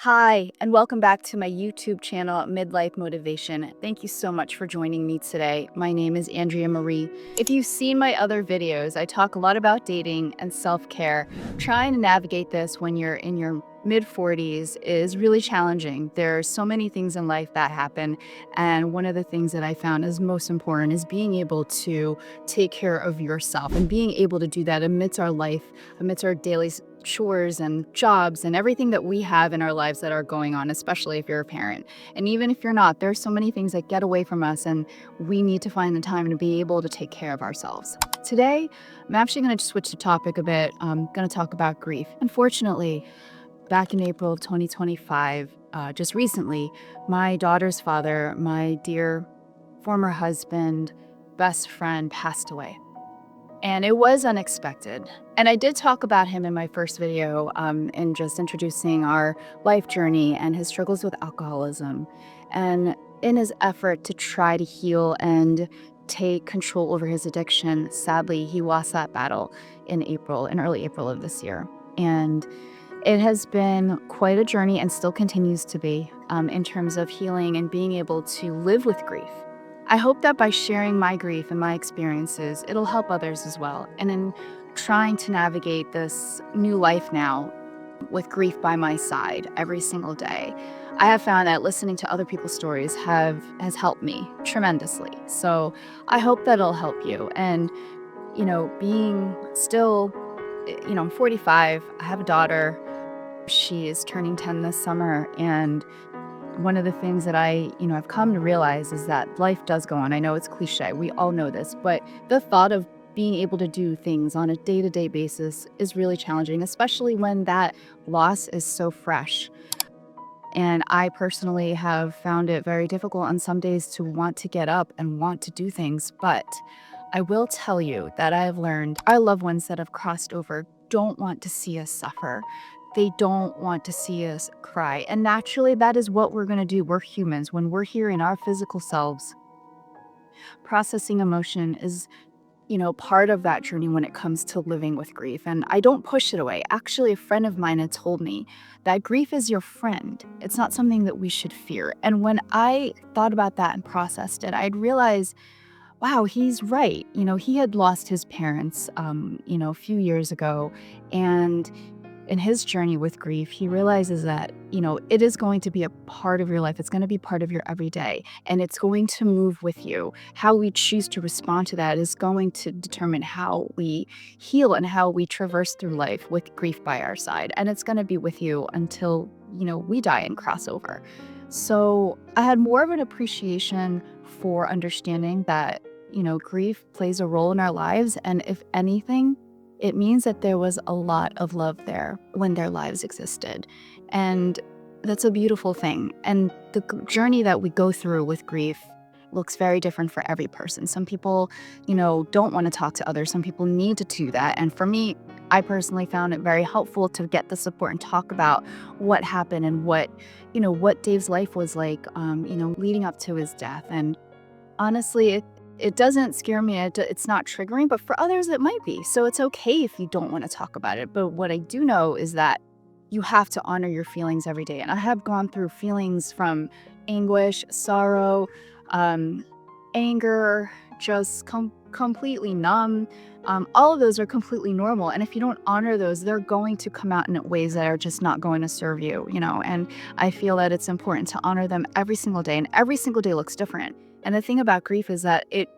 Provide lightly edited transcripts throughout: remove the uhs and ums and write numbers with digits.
Hi, and welcome back to my YouTube channel, Midlife Motivation. Thank you so much for joining me today. My name is Andrea Marie. If you've seen my other videos, I talk a lot about dating and self-care. Trying to navigate this when you're in your mid-40s is really challenging. There are so many things in life that happen, and one of the things that I found is most important is being able to take care of yourself and being able to do that amidst our life, amidst our daily chores and jobs and everything that we have in our lives that are going on, especially if you're a parent. And even if you're not, there's so many things that get away from us, and we need to find the time to be able to take care of ourselves. Today, I'm actually going to switch the topic a bit. I'm going to talk about grief. Unfortunately, back in April of 2025, just recently, my daughter's father, my dear former husband, best friend, passed away. And it was unexpected. And I did talk about him in my first video, in just introducing our life journey and his struggles with alcoholism. And in his effort to try to heal and take control over his addiction, sadly, he lost that battle in early April of this year. And it has been quite a journey and still continues to be, in terms of healing and being able to live with grief. I hope that by sharing my grief and my experiences, it'll help others as well. And in trying to navigate this new life now with grief by my side every single day, I have found that listening to other people's stories has helped me tremendously. So I hope that it'll help you. And being still, I'm 45. I have a daughter. She is turning 10 this summer, and one of the things that I've come to realize is that life does go on. I know it's cliche. We all know this, but the thought of being able to do things on a day-to-day basis is really challenging, especially when that loss is so fresh. And I personally have found it very difficult on some days to want to get up and want to do things. But I will tell you that I have learned our loved ones that have crossed over don't want to see us suffer. They don't want to see us cry. And naturally, that is what we're going to do. We're humans. When we're here in our physical selves, processing emotion is part of that journey when it comes to living with grief. And I don't push it away. Actually, a friend of mine had told me that grief is your friend. It's not something that we should fear. And when I thought about that and processed it, I'd realize, wow, he's right. He had lost his parents, a few years ago. And in his journey with grief, he realizes that, it is going to be a part of your life. It's going to be part of your everyday, and it's going to move with you. How we choose to respond to that is going to determine how we heal and how we traverse through life with grief by our side. And it's going to be with you until, we die and cross over. So I had more of an appreciation for understanding that, grief plays a role in our lives. And if anything, it means that there was a lot of love there when their lives existed. And that's a beautiful thing. And the journey that we go through with grief looks very different for every person. Some people, don't want to talk to others. Some people need to do that. And for me, I personally found it very helpful to get the support and talk about what happened and what Dave's life was like, leading up to his death. And honestly, it doesn't scare me. It's not triggering, but for others it might be. So it's okay if you don't want to talk about it. But what I do know is that you have to honor your feelings every day. And I have gone through feelings from anguish, sorrow, anger, just completely numb. All of those are completely normal. And if you don't honor those, they're going to come out in ways that are just not going to serve you, And I feel that it's important to honor them every single day. And every single day looks different. And the thing about grief is that it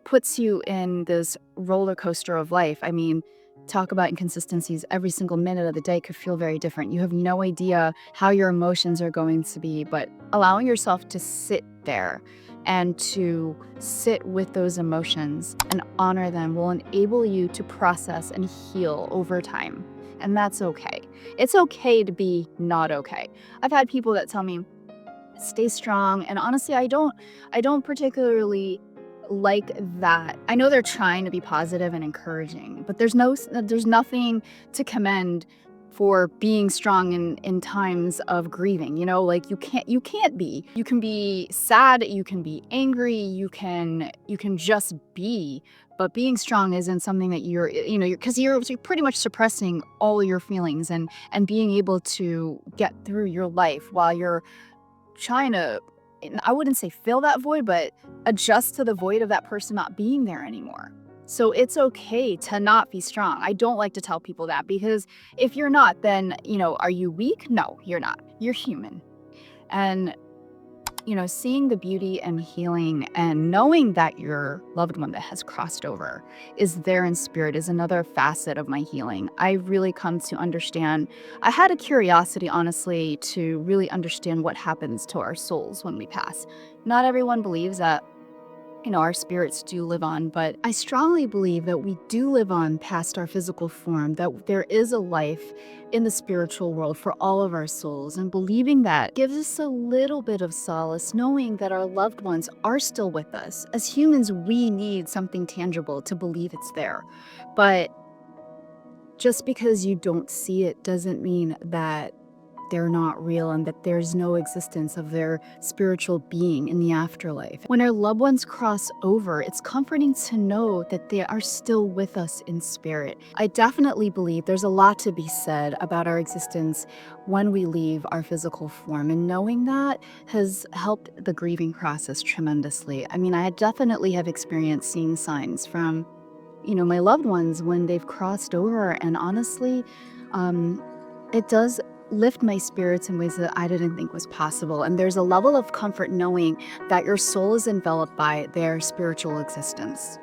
puts you in this roller coaster of life. I mean, talk about inconsistencies. Every single minute of the day could feel very different. You have no idea how your emotions are going to be, but allowing yourself to sit there and to sit with those emotions and honor them will enable you to process and heal over time. And that's okay. It's okay to be not okay. I've had people that tell me, stay strong. And honestly, I don't particularly like that. I know they're trying to be positive and encouraging, but there's nothing to commend for being strong in times of grieving. Like you can't be. You can be sad, you can be angry, you can just be. But being strong isn't something that because you're pretty much suppressing all your feelings and being able to get through your life while you're trying to, and I wouldn't say fill that void, but adjust to the void of that person not being there anymore. So it's okay to not be strong. I don't like to tell people that because if you're not, then, are you weak? No, you're not. You're human. And seeing the beauty and healing and knowing that your loved one that has crossed over is there in spirit is another facet of my healing. I really come to understand. I had a curiosity, honestly, to really understand what happens to our souls when we pass. Not everyone believes that our spirits do live on, but I strongly believe that we do live on past our physical form, that there is a life in the spiritual world for all of our souls. And believing that gives us a little bit of solace, knowing that our loved ones are still with us. As humans, we need something tangible to believe it's there. But just because you don't see it doesn't mean that they're not real and that there's no existence of their spiritual being in the afterlife. When our loved ones cross over, it's comforting to know that they are still with us in spirit. I definitely believe there's a lot to be said about our existence when we leave our physical form, and knowing that has helped the grieving process tremendously. I mean, I definitely have experienced seeing signs from my loved ones when they've crossed over. And honestly, it does lift my spirits in ways that I didn't think was possible. And there's a level of comfort knowing that your soul is enveloped by their spiritual existence.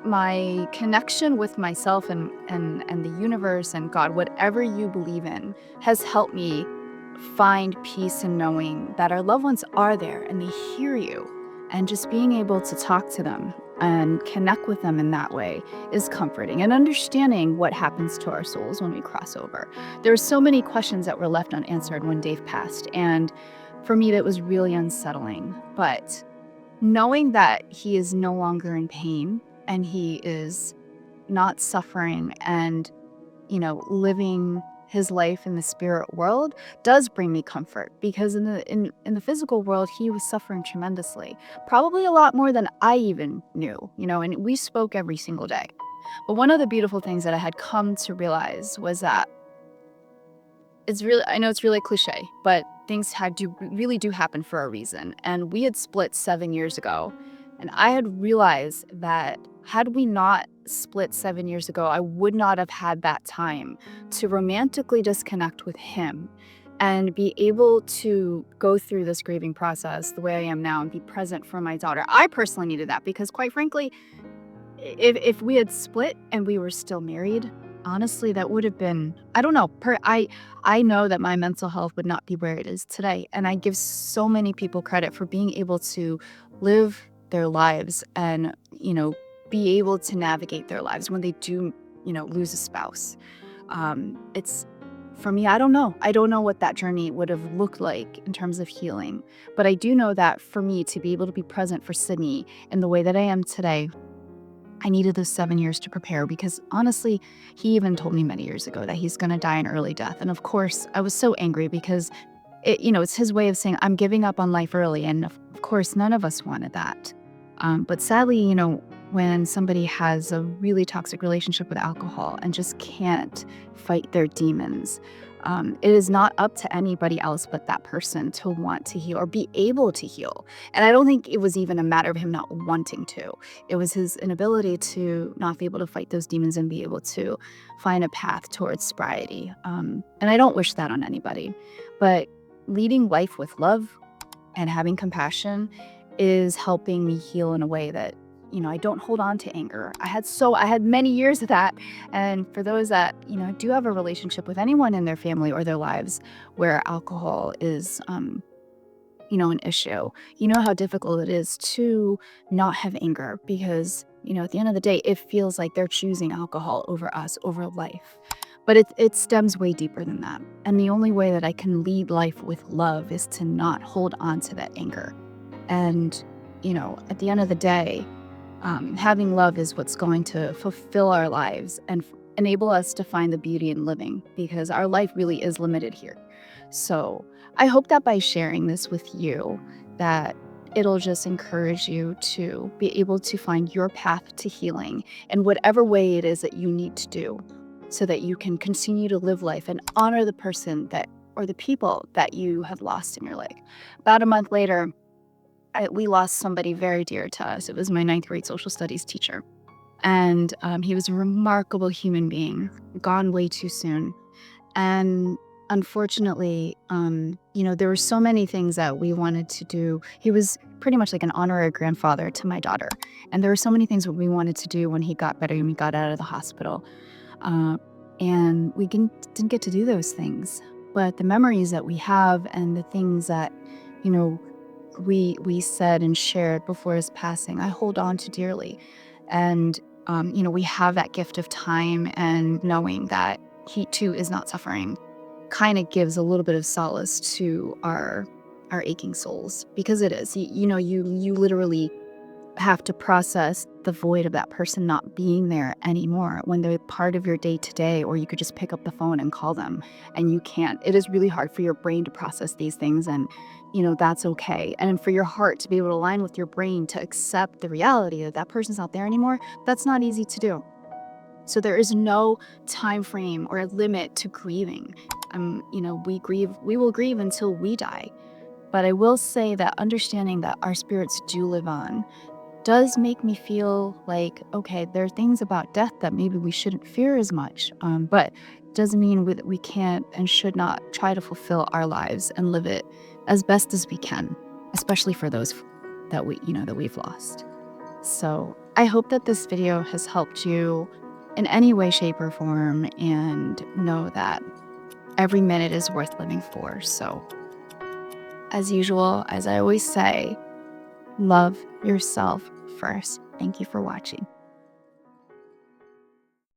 My connection with myself and the universe and God, whatever you believe in, has helped me find peace in knowing that our loved ones are there and they hear you. And just being able to talk to them and connect with them in that way is comforting, and understanding what happens to our souls when we cross over. There were so many questions that were left unanswered when Dave passed. And for me, that was really unsettling. But knowing that he is no longer in pain and he is not suffering and, living his life in the spirit world does bring me comfort, because in the physical world he was suffering tremendously, probably a lot more than I even knew, and we spoke every single day. But one of the beautiful things that I had come to realize was that I know it's really cliche, but things really do happen for a reason. And we had split 7 years ago. And I had realized that had we not split 7 years ago, I would not have had that time to romantically disconnect with him and be able to go through this grieving process the way I am now and be present for my daughter. I personally needed that because, quite frankly, if we had split and we were still married, honestly, that would have been, I don't know, I know that my mental health would not be where it is today. And I give so many people credit for being able to live their lives and, be able to navigate their lives when they do, lose a spouse. It's For me, I don't know. I don't know what that journey would have looked like in terms of healing. But I do know that for me to be able to be present for Sydney in the way that I am today, I needed those 7 years to prepare, because honestly, he even told me many years ago that he's going to die an early death. And of course, I was so angry because it's his way of saying I'm giving up on life early. And of course, none of us wanted that. But sadly, when somebody has a really toxic relationship with alcohol and just can't fight their demons, it is not up to anybody else but that person to want to heal or be able to heal. And I don't think it was even a matter of him not wanting to. It was his inability to not be able to fight those demons and be able to find a path towards sobriety. And I don't wish that on anybody. But leading life with love and having compassion is helping me heal in a way that, I don't hold on to anger. I had many years of that. And for those that, do have a relationship with anyone in their family or their lives where alcohol is, an issue, how difficult it is to not have anger, because, at the end of the day, it feels like they're choosing alcohol over us, over life. But it stems way deeper than that. And the only way that I can lead life with love is to not hold on to that anger. And, at the end of the day, having love is what's going to fulfill our lives and enable us to find the beauty in living, because our life really is limited here. So I hope that by sharing this with you, that it'll just encourage you to be able to find your path to healing in whatever way it is that you need to do so that you can continue to live life and honor the person that or the people that you have lost in your life. About a month later, we lost somebody very dear to us. It was my ninth grade social studies teacher. And he was a remarkable human being, gone way too soon. And unfortunately, there were so many things that we wanted to do. He was pretty much like an honorary grandfather to my daughter. And there were so many things that we wanted to do when he got better and we got out of the hospital. Uh, and we didn't get to do those things. But the memories that we have and the things that, you know, we said and shared before his passing, I hold on to dearly. And, we have that gift of time and knowing that he too is not suffering kind of gives a little bit of solace to our aching souls because it is. You literally have to process the void of that person not being there anymore when they're part of your day to day, or you could just pick up the phone and call them and you can't. It is really hard for your brain to process these things, and that's okay. And for your heart to be able to align with your brain to accept the reality that that person's not there anymore, that's not easy to do. So there is no time frame or limit to grieving. We will grieve until we die. But I will say that understanding that our spirits do live on does make me feel like, okay, there are things about death that maybe we shouldn't fear as much, but doesn't mean that we can't and should not try to fulfill our lives and live it as best as we can, especially for those that we've lost. So I hope that this video has helped you in any way, shape, or form, and know that every minute is worth living for. So, as usual, as I always say, love yourself first. Thank you for watching.